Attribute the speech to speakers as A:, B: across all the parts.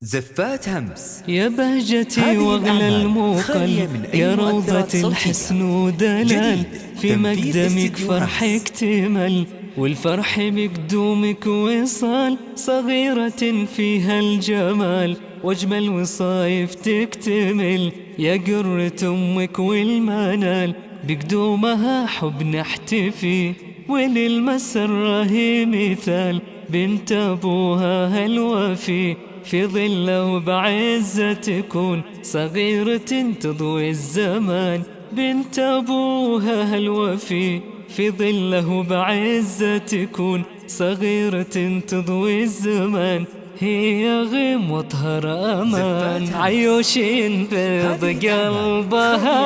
A: زفات همس.
B: يا بهجتي واغلى الموقل، يا روضة الحسن ودلال، في مقدمك فرحك تمل، والفرح بقدومك وصال، صغيرة فيها الجمال واجمل وصايف تكتمل، يا قرة امك والمنال، بقدومها حب نحتفي، وللمسرة هي مثال، بنت ابوها الوفي، في ظله بعزة تكون، صغيرة تضوي الزمان، بنت أبوها الوفي، في ظله بعزة تكون، صغيرة تضوي الزمان، هي غيم وطهر أمان، عيوشين بيض قلبها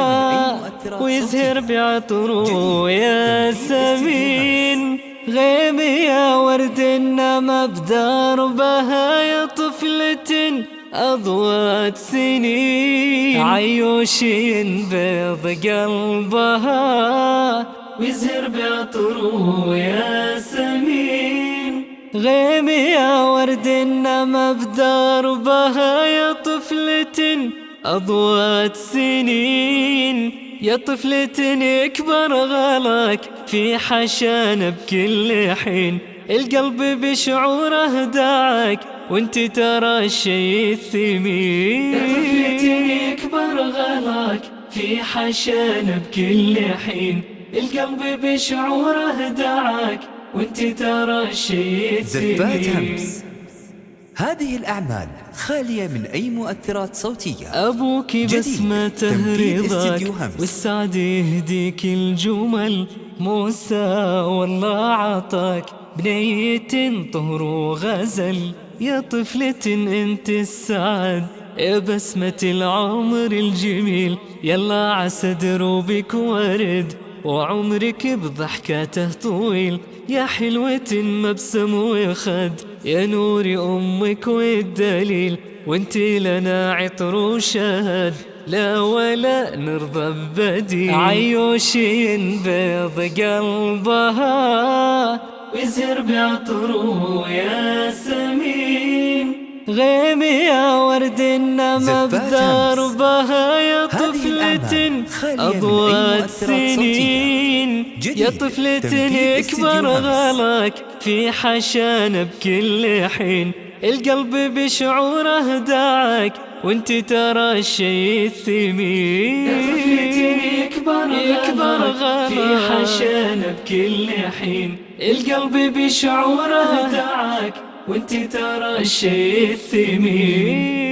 B: ويزهر بعطره يا سمين، غيم يا ورد انما بدربها يا طفلة أضوت سنين، عيوشين بيض قلبها ويزهر بعطره يا سمين، غيم يا ورد انما بدربها يا طفلة أضوت سنين، يا طفلة يكبر غلاك في حشان بكل حين، القلب بشعوره دعاك وانت ترى الشي الثمين، يا طفلة يكبر غلاك في حشان بكل حين، القلب بشعوره دعاك وانت ترى الشي الثمين.
A: زفات همس. هذه الأعمال خالية من أي مؤثرات صوتية.
B: أبوك بسمته رضاك والسعد يهديك الجمل، موسى والله عطاك بنية طهر وغزل، يا طفلة انت السعد يا بسمة العمر الجميل، يلا عسى دروبك ورد وعمرك بضحكاته طويل، يا حلوة مبسم وخد يا نور أمك والدليل، وانت لنا عطر وشهد لا ولا نرضى ببديل، عيوشين بيض قلبها ويزهر بعطره يا سمين، غيم يا ورد انما بدربها يا طفلة أضوت سنين، يا طفلة يكبر غلاك في حشان بكل حين، القلب بشعوره دعاك وانت ترى الشي الثمين، يا طفلة يكبر غلاك في حشان بكل حين، القلب بشعوره دعاك وانت ترى الشي الثمين.